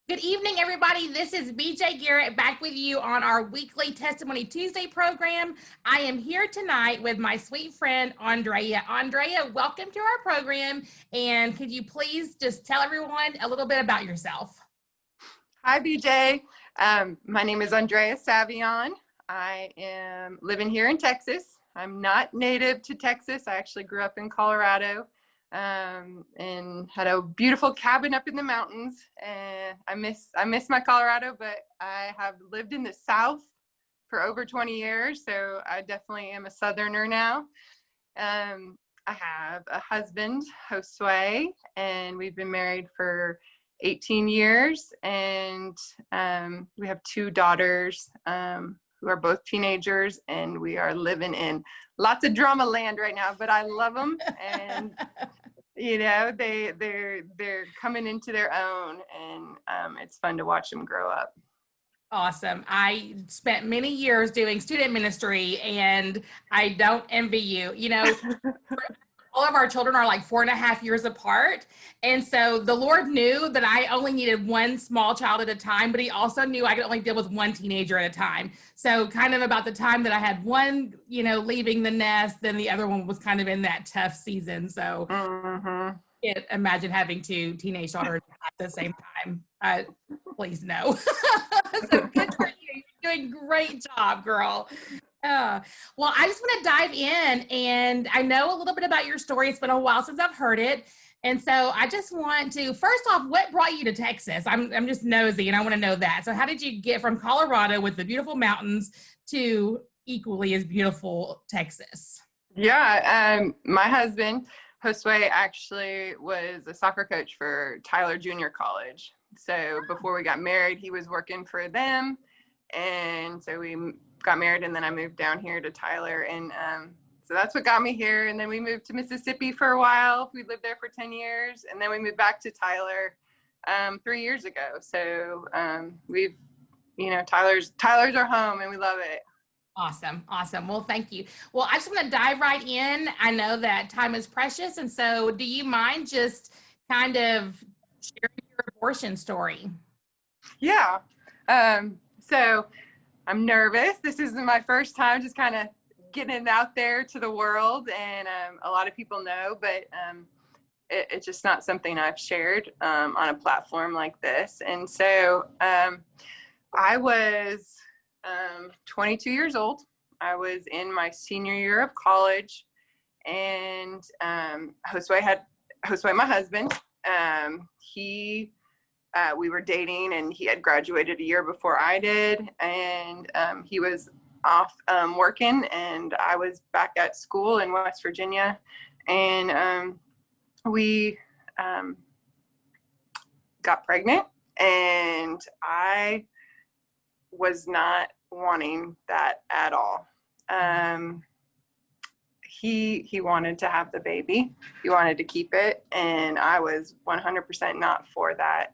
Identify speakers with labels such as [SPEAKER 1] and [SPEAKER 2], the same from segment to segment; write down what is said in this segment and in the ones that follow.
[SPEAKER 1] Good evening, everybody. This is BJ Garrett back with you on our weekly Testimony Tuesday program. I am here tonight with my sweet friend, Andrea. Andrea, welcome to our program. And could you please just tell everyone a little bit about yourself?
[SPEAKER 2] Hi, BJ. My name is Andrea Sabillon. I am living here in Texas. I'm not native to Texas. I actually grew up in Colorado and had a beautiful cabin up in the mountains. And I miss my Colorado, but I have lived in the South for over 20 years, so I definitely am a Southerner now. I have a husband, Josue, and we've been married for 18 years, and we have two daughters who are both teenagers, and we are living in lots of drama land right now, but I love them. And you know, they're coming into their own, and it's fun to watch them grow up.
[SPEAKER 1] Awesome. I spent many years doing student ministry, and I don't envy you. You know, all of our children are like 4.5 years apart. And so the Lord knew that I only needed one small child at a time, but he also knew I could only deal with one teenager at a time. So kind of about the time that I had one, leaving the nest, then the other one was kind of in that tough season. So can't imagine having two teenage daughters at the same time. Please no. So good for you. You're doing great job, girl. Well, I just want to dive in, and I know a little bit about your story. It's been a while since I've heard it. And so I just want to, first off, what brought you to Texas? I'm just nosy and I want to know that. So how did you get from Colorado with the beautiful mountains to equally as beautiful Texas?
[SPEAKER 2] Yeah, my husband, Josue, actually was a soccer coach for Tyler Junior College. So before we got married, he was working for them. And so we got married, and then I moved down here to Tyler. And so that's what got me here. And then we moved to Mississippi for a while. We lived there for 10 years. And then we moved back to Tyler 3 years ago. So we've, Tyler's our home, and we love it.
[SPEAKER 1] Awesome. Well, thank you. Well, I just want to dive right in. I know that time is precious. And so do you mind just kind of sharing your abortion story?
[SPEAKER 2] Yeah. So I'm nervous. This is my first time just kind of getting it out there to the world. And a lot of people know, but it's just not something I've shared on a platform like this. And so I was 22 years old. I was in my senior year of college, and Josue, my husband, we were dating, and he had graduated a year before I did, and he was off working, and I was back at school in West Virginia, and we got pregnant, and I was not wanting that at all. He wanted to have the baby. He wanted to keep it, and I was 100% not for that.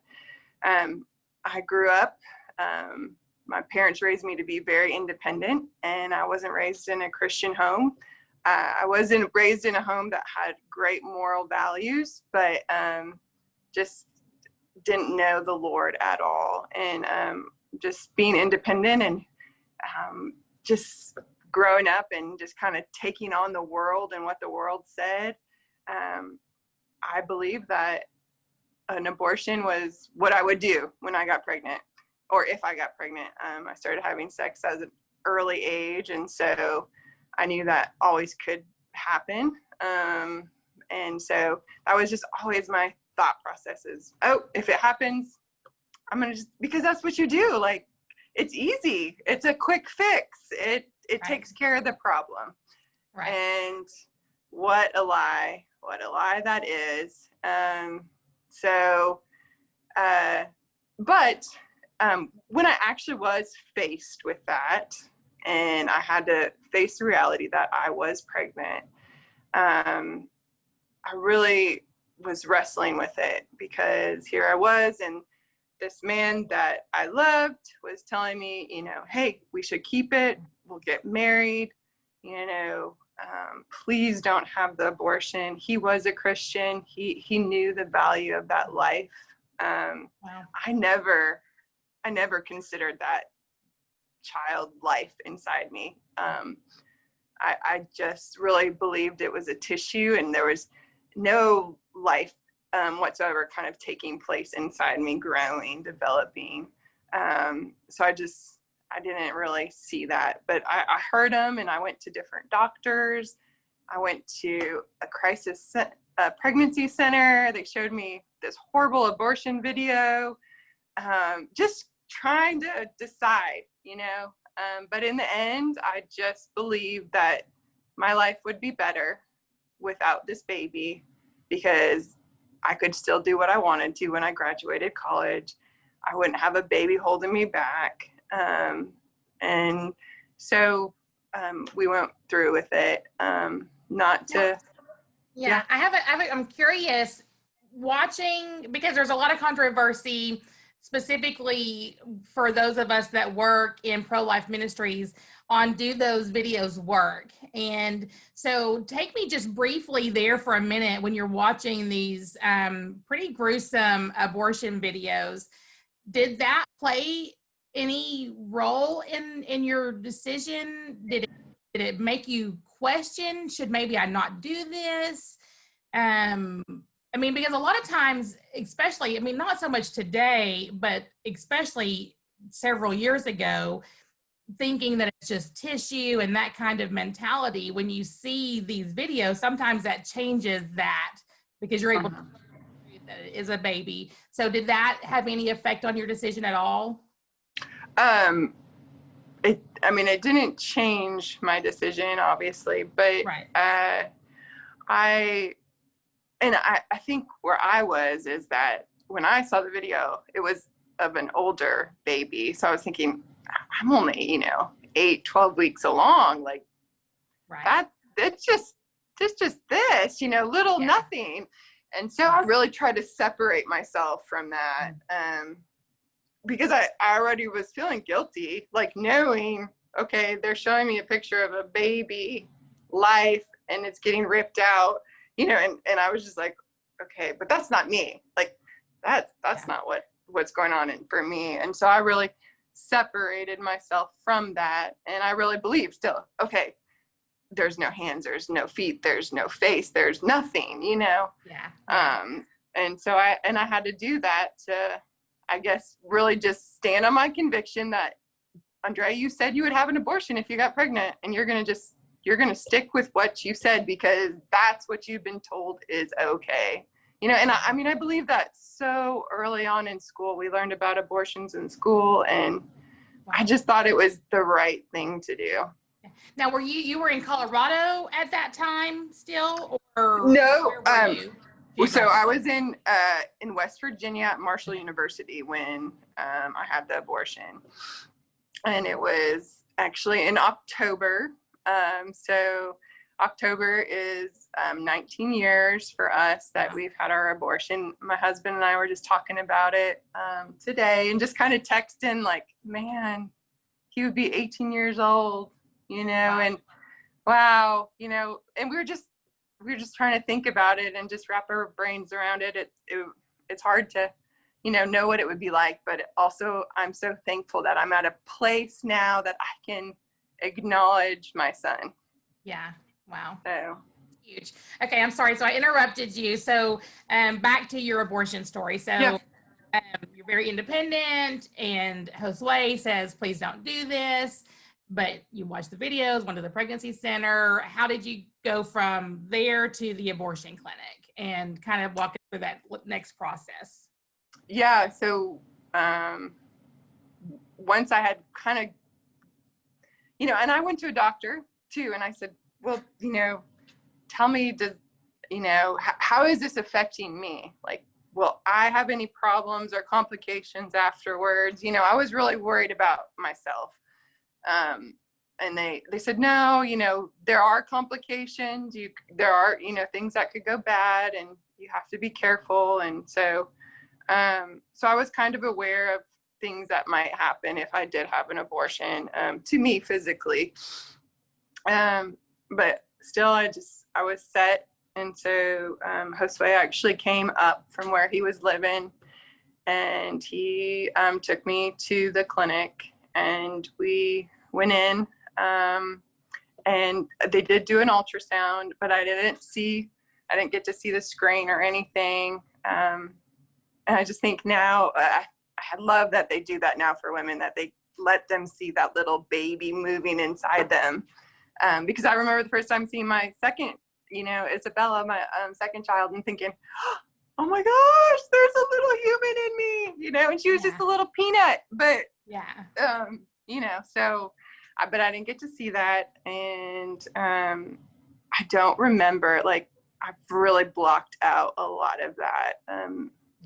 [SPEAKER 2] I grew up, my parents raised me to be very independent, and I wasn't raised in a Christian home. I wasn't raised in a home that had great moral values, but just didn't know the Lord at all. And just being independent, and just growing up and just kind of taking on the world and what the world said, I believe that an abortion was what I would do when I got pregnant, or if I got pregnant. I started having sex at an early age, and so I knew that always could happen. And so that was just always my thought processes. Oh, if it happens, I'm gonna just, because that's what you do. Like, it's easy. It's a quick fix. It right. Takes care of the problem.
[SPEAKER 1] Right.
[SPEAKER 2] And what a lie that is. But when I actually was faced with that, and I had to face the reality that I was pregnant, I really was wrestling with it, because here I was, and this man that I loved was telling me, hey, we should keep it. We'll get married. Please don't have the abortion. He was a Christian. He knew the value of that life.
[SPEAKER 1] Wow.
[SPEAKER 2] I never considered that child life inside me. I just really believed it was a tissue and there was no life whatsoever kind of taking place inside me, growing, developing. So I didn't really see that, but I heard them and I went to different doctors. I went to a pregnancy center. They showed me this horrible abortion video, just trying to decide, but in the end, I just believed that my life would be better without this baby because I could still do what I wanted to when I graduated college. I wouldn't have a baby holding me back. And so we went through with it. Not to.
[SPEAKER 1] Yeah, I'm curious watching, because there's a lot of controversy specifically for those of us that work in pro-life ministries on do those videos work. And so take me just briefly there for a minute when you're watching these pretty gruesome abortion videos. Did that play any role in your decision? Did it make you question, should maybe I not do this? I mean, because a lot of times, especially, I mean, not so much today, but especially several years ago, thinking that it's just tissue and that kind of mentality, when you see these videos, sometimes that changes that because you're able to see that it is a baby. So did that have any effect on your decision at all?
[SPEAKER 2] It didn't change my decision, obviously, but
[SPEAKER 1] Right.
[SPEAKER 2] I think where I was is that when I saw the video, it was of an older baby. So I was thinking, I'm only, 8, 12 weeks along. Like
[SPEAKER 1] Right.
[SPEAKER 2] it's just this, little nothing. And so I really tried to separate myself from that. Because I already was feeling guilty, like knowing, okay, they're showing me a picture of a baby life and it's getting ripped out, and I was just like, okay, but that's not me. Like that's not what's going on for me. And so I really separated myself from that. And I really believe still, okay, there's no hands, there's no feet, there's no face, there's nothing, And so I had to do that to, I guess, really just stand on my conviction that, Andrea, you said you would have an abortion if you got pregnant, and you're going to stick with what you said because that's what you've been told is okay. And I believe that so early on in school, we learned about abortions in school, and I just thought it was the right thing to do.
[SPEAKER 1] Now, you were in Colorado at that time still, or
[SPEAKER 2] no?
[SPEAKER 1] Where were you?
[SPEAKER 2] So I was in West Virginia at Marshall University when I had the abortion, and it was actually in October. So October is 19 years for us that we've had our abortion. My husband and I were just talking about it today and just kind of texting like, man, he would be 18 years old, and wow, and we were just trying to think about it and just wrap our brains around it. It's hard to, know what it would be like, but also I'm so thankful that I'm at a place now that I can acknowledge my son.
[SPEAKER 1] Yeah. Wow.
[SPEAKER 2] So
[SPEAKER 1] huge. Okay. I'm sorry. So I interrupted you. So back to your abortion story. So you're very independent, and Josue says, please don't do this. But you watched the videos, went to the pregnancy center. How did you go from there to the abortion clinic, and kind of walk through that next process?
[SPEAKER 2] Yeah. So once I had kind of, and I went to a doctor too, and I said, well, tell me, how is this affecting me? Like, will I have any problems or complications afterwards? I was really worried about myself. And they said, no, there are complications. There are, things that could go bad, and you have to be careful. And so, so I was kind of aware of things that might happen if I did have an abortion, to me physically. But still, I was set. And so Josue actually came up from where he was living and he took me to the clinic, and we went in, and they did do an ultrasound, but I didn't get to see the screen or anything. And I just think now, I love that they do that now for women, that they let them see that little baby moving inside them. Because I remember the first time seeing my second, Isabella, my second child, and thinking, oh my gosh, there's a little human in me, and she was just a little peanut, but so, but I didn't get to see that. And I don't remember, like, I've really blocked out a lot of that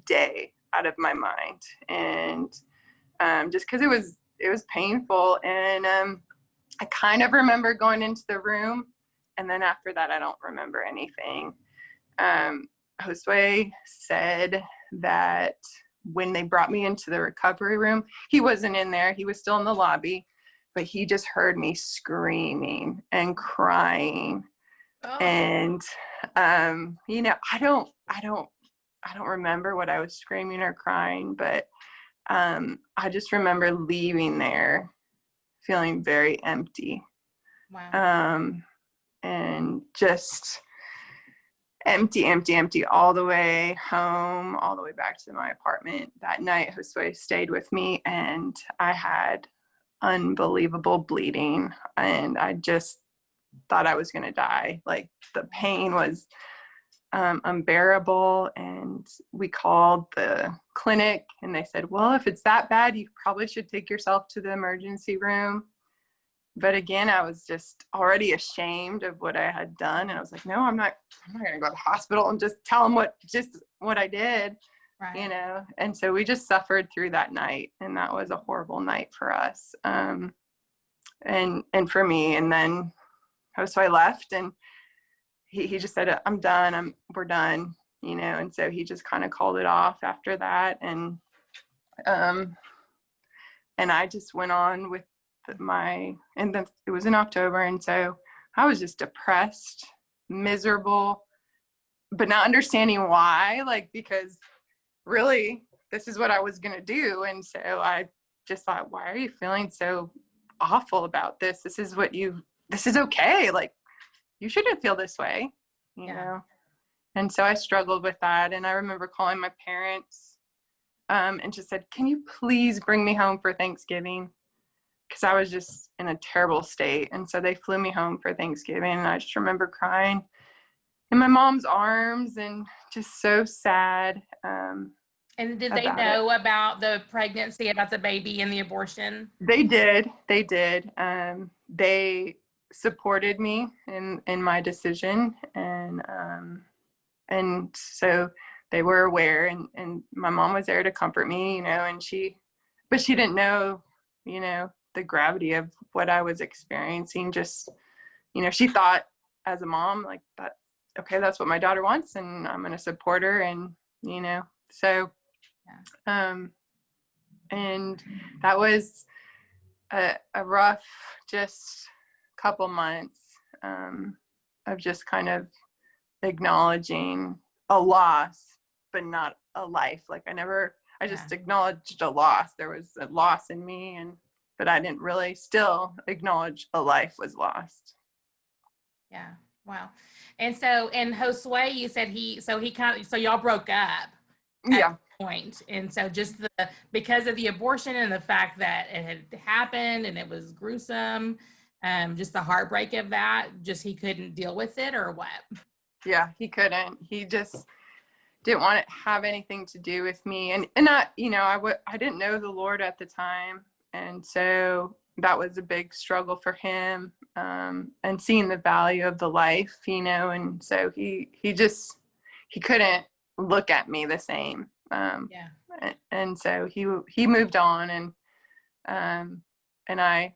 [SPEAKER 2] day out of my mind. And just because it was painful. And I kind of remember going into the room, and then after that, I don't remember anything. Josue said that when they brought me into the recovery room, he wasn't in there. He was still in the lobby, but he just heard me screaming and crying. Oh. And, I don't remember what I was screaming or crying, but I just remember leaving there feeling very empty.
[SPEAKER 1] Wow.
[SPEAKER 2] And just empty all the way home, all the way back to my apartment. That night, Josue stayed with me, and I had unbelievable bleeding, and I just thought I was going to die. Like, the pain was unbearable, and we called the clinic, and they said, well, if it's that bad, you probably should take yourself to the emergency room. But again, I was just already ashamed of what I had done. And I was like, no, I'm not going to go to the hospital and just tell them what I did,
[SPEAKER 1] right.
[SPEAKER 2] And so we just suffered through that night. And that was a horrible night for us. And for me. And then Josue left, and he just said, I'm done. We're done, and so he just kind of called it off after that. And I just went on with it was in October. And so I was just depressed, miserable, but not understanding why, like, because really this is what I was going to do. And so I just thought, why are you feeling so awful about this? This is okay. Like, you shouldn't feel this way, you know? And so I struggled with that. And I remember calling my parents and just said, can you please bring me home for Thanksgiving? Because I was just in a terrible state. And so they flew me home for Thanksgiving. And I just remember crying in my mom's arms and just so sad.
[SPEAKER 1] And did they know about the pregnancy, about the baby and the abortion?
[SPEAKER 2] They did. They supported me in my decision. And so they were aware, and my mom was there to comfort me, but she didn't know, the gravity of what I was experiencing. Just, she thought as a mom, like, that's what my daughter wants, and I'm going to support her. And, so, and that was a rough, just couple months of just kind of acknowledging a loss, but not a life. Like, I just acknowledged a loss. There was a loss in me, but I didn't really still acknowledge a life was lost.
[SPEAKER 1] Yeah. Wow. And so, and Josue, you said so y'all broke up at that point. And so just because of the abortion and the fact that it had happened and it was gruesome, just the heartbreak of that, just he couldn't deal with it, or what?
[SPEAKER 2] Yeah, he couldn't. He just didn't want to have anything to do with me. And I didn't know the Lord at the time. And so that was a big struggle for him, and seeing the value of the life, and so he couldn't look at me the same. And so he moved on, and I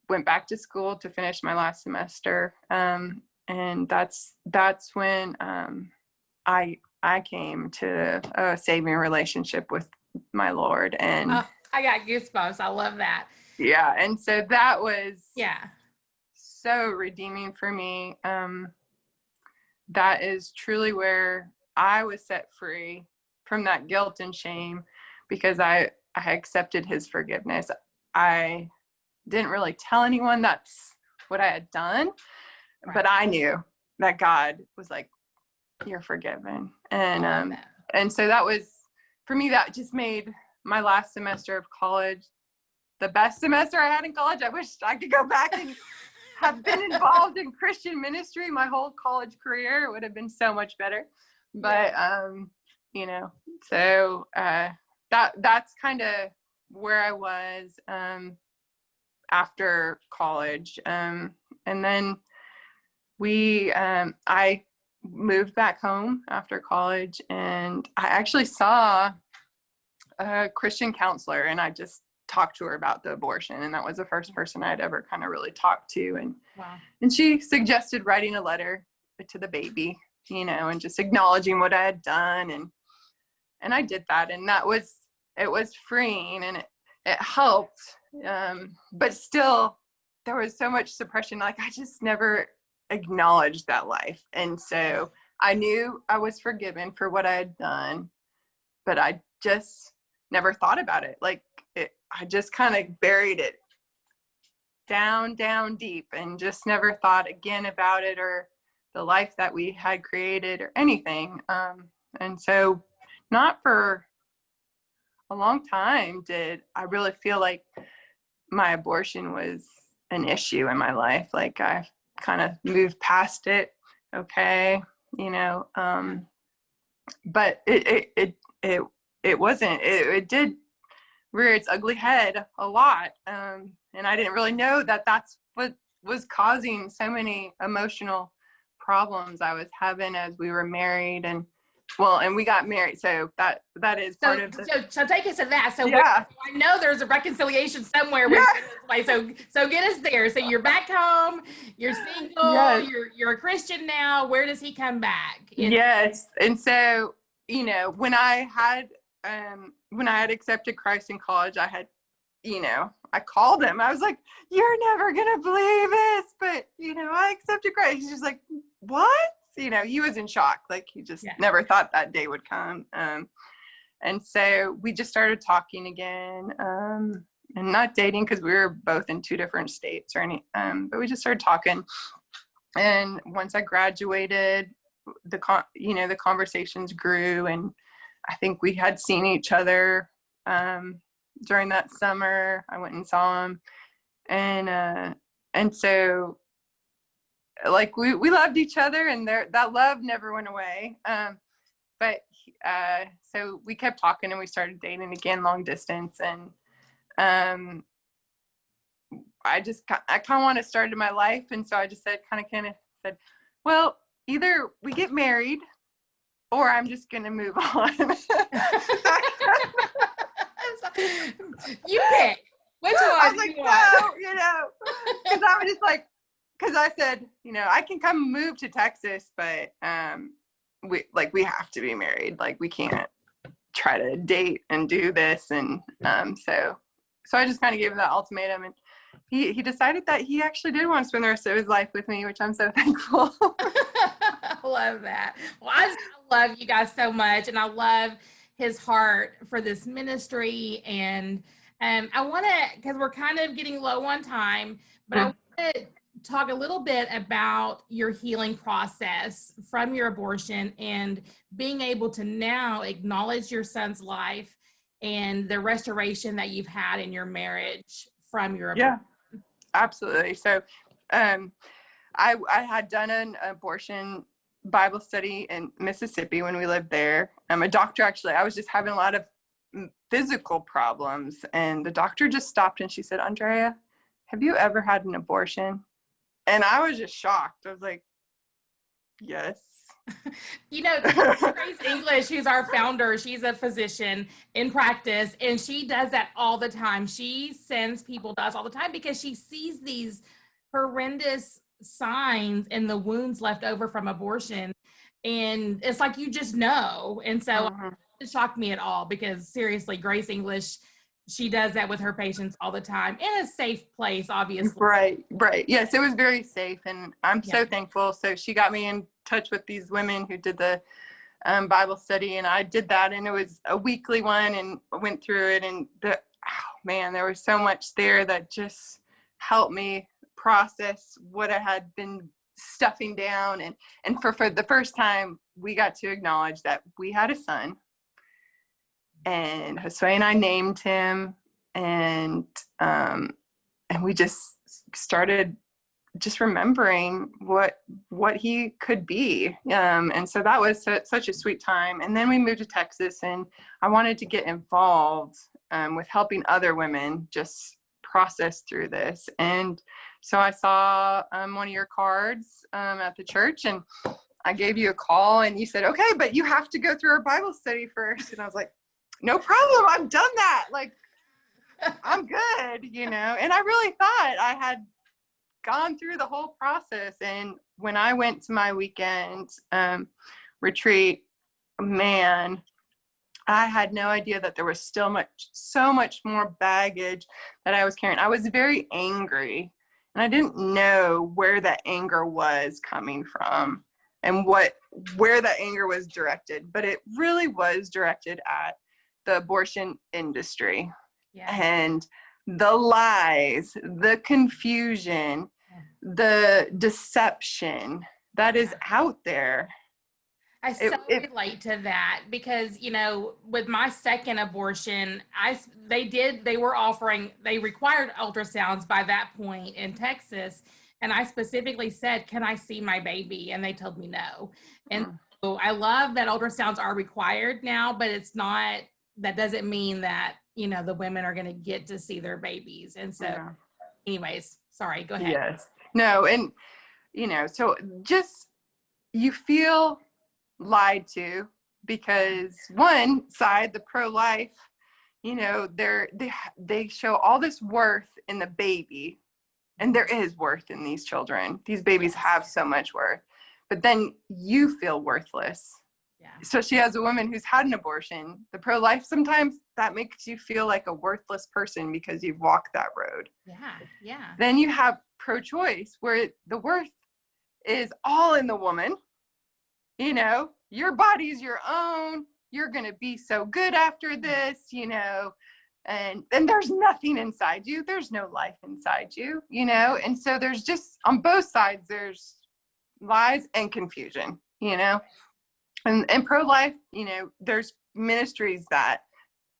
[SPEAKER 2] went back to school to finish my last semester. And that's when I came to a saving relationship with my Lord. And
[SPEAKER 1] I got goosebumps. I love that.
[SPEAKER 2] Yeah. And so that was so redeeming for me. That is truly where I was set free from that guilt and shame because I accepted his forgiveness. I didn't really tell anyone that's what I had done,
[SPEAKER 1] Right.
[SPEAKER 2] but I knew that God was like, you're forgiven. And so that was, for me, that just made my last semester of college the best semester I had in college. I wish I could go back and have been involved in Christian ministry my whole college career. It would have been so much better. But, you know, so that's kind of where I was after college. And then I moved back home after college, and I actually saw a Christian counselor, and I just talked to her about the abortion, and that was the first person I'd ever kind of really talked to. And and she suggested writing a letter to the baby, you know, and just acknowledging what I had done, and I did that, and it was freeing, and it helped, but still there was so much suppression. Like, I just never acknowledged that life, and so I knew I was forgiven for what I had done, but I just never thought about it. Like, I just kind of buried it down deep and just never thought again about it or the life that we had created or anything. And so not for a long time did I really feel like my abortion was an issue in my life. Like, I kind of moved past it. Okay. You know, but it wasn't, it did rear its ugly head a lot. And I didn't really know that that's what was causing so many emotional problems I was having as we were married. And we got married. So that is part of the,
[SPEAKER 1] so take us to that. So
[SPEAKER 2] yeah.
[SPEAKER 1] I know there's a reconciliation somewhere with so get us there. So you're back home, you're single,
[SPEAKER 2] yes.
[SPEAKER 1] you're a Christian now. Where does he come back?
[SPEAKER 2] Yes. And so, you know, when I had accepted Christ in college, I had, you know, I called him. I was like, you're never going to believe this, but, you know, I accepted Christ. He's just like, what? You know, he was in shock. Like, he just never thought that day would come. And so we just started talking again, and not dating because we were both in two different states or any, but we just started talking. And once I graduated, the conversations grew, and I think we had seen each other during that summer. I went and saw him, and so, like, we loved each other, and that love never went away. But so we kept talking, and we started dating again, long distance, and I kind of want to start my life, and so I just said, well, either we get married, or I'm just going to move on.
[SPEAKER 1] You pick. Which one?
[SPEAKER 2] I was like, no, you know, because I was just like, because I said, you know, I can come move to Texas, but we have to be married. Like, we can't try to date and do this. And so I just kind of gave him that ultimatum, and he decided that he actually did want to spend the rest of his life with me, which I'm so thankful.
[SPEAKER 1] I love that. Well, I love you guys so much, and I love his heart for this ministry. And I want to, because we're kind of getting low on time, but I want to talk a little bit about your healing process from your abortion and being able to now acknowledge your son's life and the restoration that you've had in your marriage from your abortion.
[SPEAKER 2] Yeah, absolutely. So I had done an abortion Bible study in Mississippi when we lived there. A doctor, actually, I was just having a lot of physical problems, and the doctor just stopped, and she said, Andrea, have you ever had an abortion? And I was just shocked. I was like, yes.
[SPEAKER 1] You know, Grace English, who's our founder, she's a physician in practice, and she does that all the time. She sends people to us all the time because she sees these horrendous signs in the wounds left over from abortion, and it's like, you just know. And so it shocked me at all, because seriously, Grace English, she does that with her patients all the time in a safe place, obviously.
[SPEAKER 2] Right. Yes, it was very safe, and I'm so thankful. So she got me in touch with these women who did the Bible study, and I did that, and it was a weekly one, and I went through it, and there was so much there that just helped me process what I had been stuffing down, and for the first time, we got to acknowledge that we had a son, and Josue and I named him, and we just started just remembering what he could be. And so that was such a sweet time. And then we moved to Texas, and I wanted to get involved with helping other women just process through this. And so I saw one of your cards at the church, and I gave you a call, and you said, okay, but you have to go through our Bible study first. And I was like, no problem. I've done that. Like, I'm good, and I really thought I had gone through the whole process. And when I went to my weekend retreat, man, I had no idea that there was still so much more baggage that I was carrying. I was very angry, and I didn't know where that anger was coming from and where that anger was directed, but it really was directed at the abortion industry. Yeah. And the lies, the confusion, the deception that is out there.
[SPEAKER 1] I relate to that because, with my second abortion, they required ultrasounds by that point in Texas. And I specifically said, can I see my baby? And they told me no. And so I love that ultrasounds are required now, but that doesn't mean that, the women are going to get to see their babies. And so anyways, sorry, go ahead.
[SPEAKER 2] Yes. No. And, so just, you feel lied to because one side, the pro-life, they show all this worth in the baby, and there is worth in these children. These babies have so much worth, but then you feel worthless. Yeah. Especially as a woman who's had an abortion, the pro-life, sometimes that makes you feel like a worthless person because you've walked that road.
[SPEAKER 1] Yeah. Yeah.
[SPEAKER 2] Then you have pro-choice, where the worth is all in the woman. Your body's your own. You're going to be so good after this, and there's nothing inside you. There's no life inside you, and so there's just, on both sides, there's lies and confusion, and pro-life, there's ministries that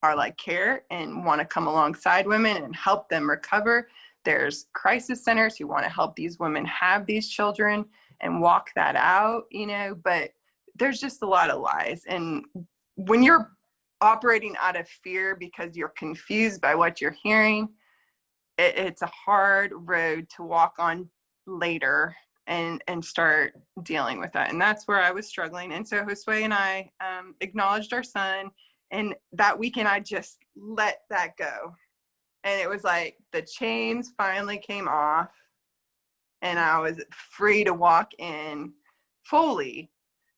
[SPEAKER 2] are like care and want to come alongside women and help them recover. There's crisis centers who want to help these women have these children and walk that out, but there's just a lot of lies. And when you're operating out of fear because you're confused by what you're hearing, it's a hard road to walk on later and start dealing with that. And that's where I was struggling. And so Josue and I acknowledged our son, and that weekend I just let that go. And it was like the chains finally came off, and I was free to walk in fully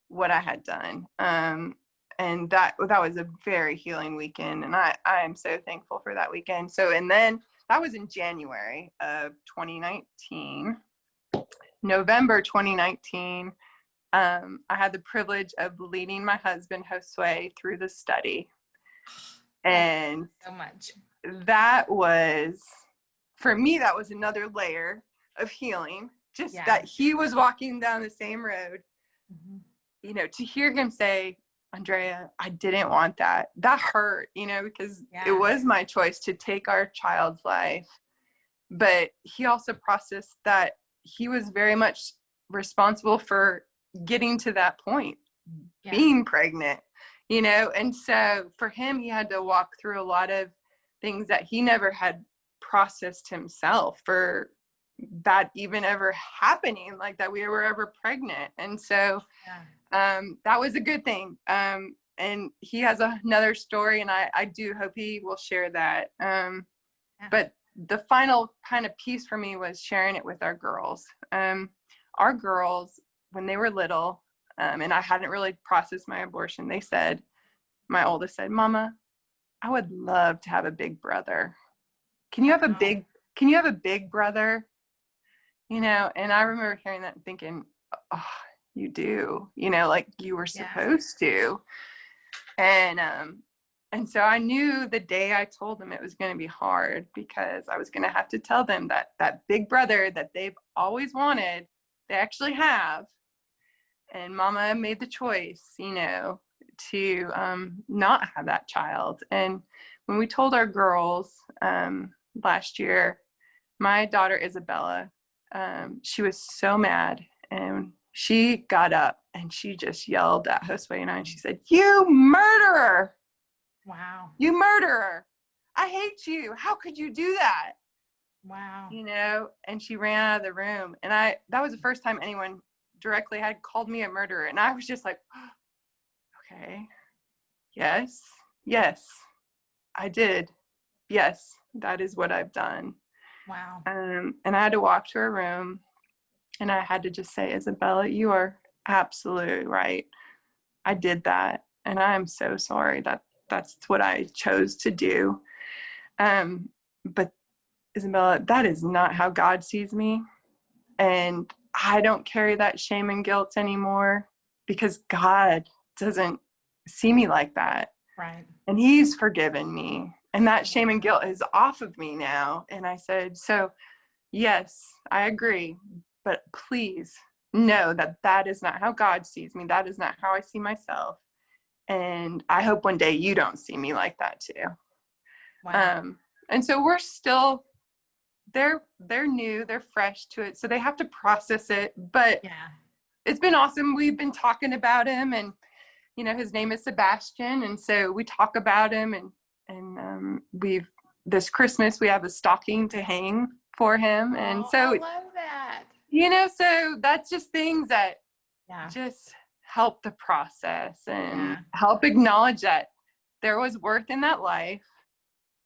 [SPEAKER 2] what I had done. And that was a very healing weekend. And I am so thankful for that weekend. So, and then that was in January of 2019. November 2019, I had the privilege of leading my husband, Josue, through the study. And
[SPEAKER 1] so much.
[SPEAKER 2] That was, for me, that was another layer of healing. Just that he was walking down the same road. Mm-hmm. To hear him say, Andrea, I didn't want that. That hurt, because it was my choice to take our child's life. But he also processed that he was very much responsible for getting to that point, being pregnant, and so for him, he had to walk through a lot of things that he never had processed himself, for that even ever happening, like that we were ever pregnant. And so that was a good thing. And he has another story, and I do hope he will share that. But the final kind of piece for me was sharing it with our girls. Our girls, when they were little, and I hadn't really processed my abortion, my oldest said, Mama, I would love to have a big brother. Can you have a big brother? And I remember hearing that and thinking, oh, you do, like you were
[SPEAKER 1] Yeah.
[SPEAKER 2] supposed to. And so I knew the day I told them it was going to be hard, because I was going to have to tell them that big brother that they've always wanted, they actually have. And mama made the choice, to not have that child. And when we told our girls last year, my daughter Isabella, she was so mad, and she got up and she just yelled at Josue and I, and she said, "You murderer!
[SPEAKER 1] Wow.
[SPEAKER 2] You murderer! I hate you. How could you do that?"
[SPEAKER 1] Wow.
[SPEAKER 2] And she ran out of the room. And that was the first time anyone directly had called me a murderer. And I was just like, okay, yes, I did. Yes, that is what I've done.
[SPEAKER 1] Wow.
[SPEAKER 2] And I had to walk to her room, and I had to just say, "Isabella, you are absolutely right. I did that. And I am so sorry that that's what I chose to do. But Isabella, that is not how God sees me. And I don't carry that shame and guilt anymore, because God doesn't see me like that.
[SPEAKER 1] Right.
[SPEAKER 2] And he's forgiven me. And that shame and guilt is off of me now." And I said, "So yes, I agree, but please know that that is not how God sees me. That is not how I see myself. And I hope one day you don't see me like that too."
[SPEAKER 1] Wow.
[SPEAKER 2] And so we're still, they're new, they're fresh to it, so they have to process it. But
[SPEAKER 1] Yeah.
[SPEAKER 2] it's been awesome. We've been talking about him, and his name is Sebastian, and so we talk about him, and this Christmas we have a stocking to hang for him. And
[SPEAKER 1] Oh, I
[SPEAKER 2] so
[SPEAKER 1] love that.
[SPEAKER 2] so that's just things that
[SPEAKER 1] Yeah.
[SPEAKER 2] just help the process and
[SPEAKER 1] Yeah.
[SPEAKER 2] help acknowledge that there was worth in that life.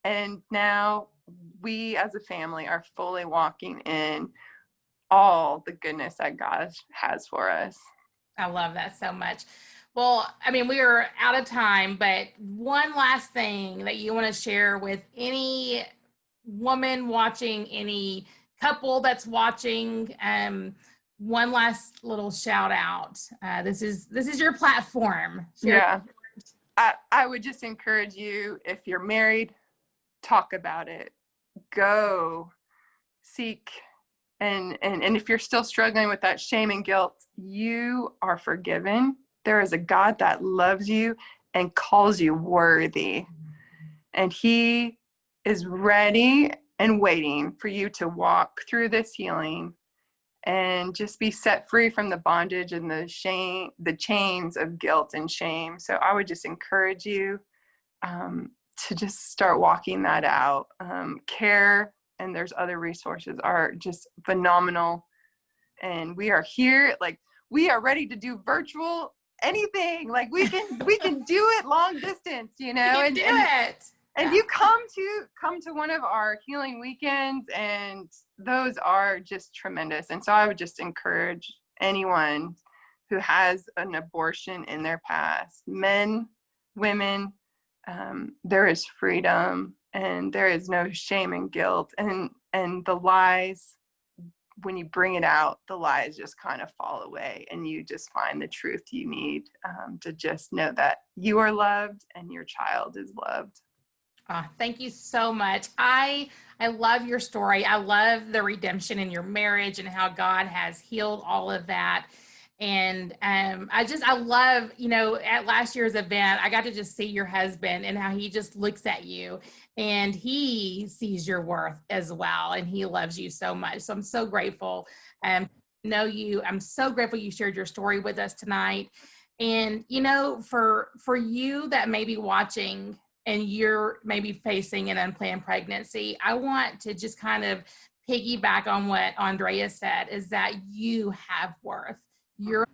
[SPEAKER 2] And now we as a family are fully walking in all the goodness that God has for us.
[SPEAKER 1] I love that so much. Well, I mean, we are out of time, but one last thing that you want to share with any woman watching, any couple that's watching, one last little shout out. This is your platform. Share.
[SPEAKER 2] Yeah. I would just encourage you, if you're married, talk about it. Go seek. And if you're still struggling with that shame and guilt, you are forgiven. There is a God that loves you and calls you worthy. And he is ready and waiting for you to walk through this healing and just be set free from the bondage and the chains of guilt and shame. So I would just encourage you to just start walking that out. Care, and there's other resources, are just phenomenal. And we are here, like, we are ready to do virtual anything. Like, we can do it long distance,
[SPEAKER 1] You can do it.
[SPEAKER 2] And you come to one of our healing weekends, and those are just tremendous. And so I would just encourage anyone who has an abortion in their past, men, women, there is freedom, and there is no shame and guilt. And the lies, when you bring it out, the lies just kind of fall away, and you just find the truth you need, to just know that you are loved and your child is loved.
[SPEAKER 1] Oh, thank you so much. I love your story. I love the redemption in your marriage and how God has healed all of that. And I love, at last year's event, I got to just see your husband and how he just looks at you, and he sees your worth as well. And he loves you so much. So I'm so grateful to know you. I'm so grateful you shared your story with us tonight. And, for you that may be watching and you're maybe facing an unplanned pregnancy, I want to just kind of piggyback on what Andrea said, is that you have worth. You're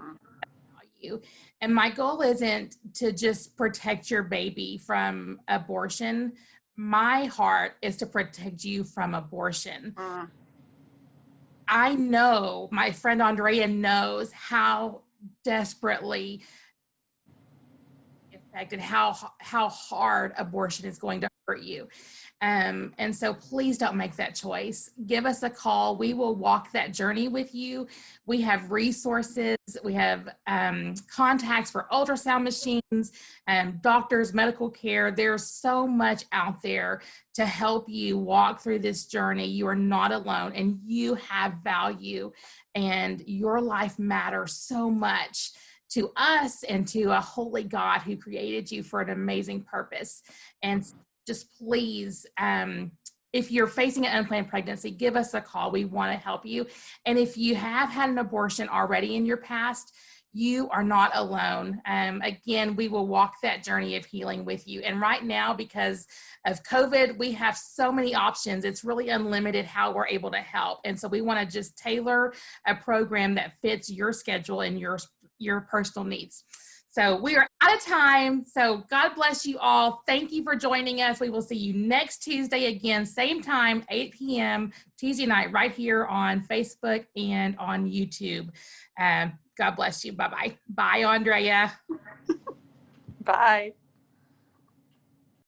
[SPEAKER 1] value. And my goal isn't to just protect your baby from abortion. My heart is to protect you from abortion. I know my friend Andrea knows how desperately and how hard abortion is going to hurt you. And so please don't make that choice. Give us a call. We will walk that journey with you. We have resources. We have contacts for ultrasound machines, doctors, medical care. There's so much out there to help you walk through this journey. You are not alone, and you have value, and your life matters so much to us and to a holy God who created you for an amazing purpose. And just please, if you're facing an unplanned pregnancy, give us a call. We want to help you. And if you have had an abortion already in your past, you are not alone. Again, we will walk that journey of healing with you. And right now, because of COVID, we have so many options. It's really unlimited how we're able to help. And so we want to just tailor a program that fits your schedule and your personal needs. So we are out of time. So God bless you all. Thank you for joining us. We will see you next Tuesday again, same time, 8 p.m. Tuesday night, right here on Facebook and on YouTube. God bless you. Bye-bye. Bye, Andrea.
[SPEAKER 2] Bye.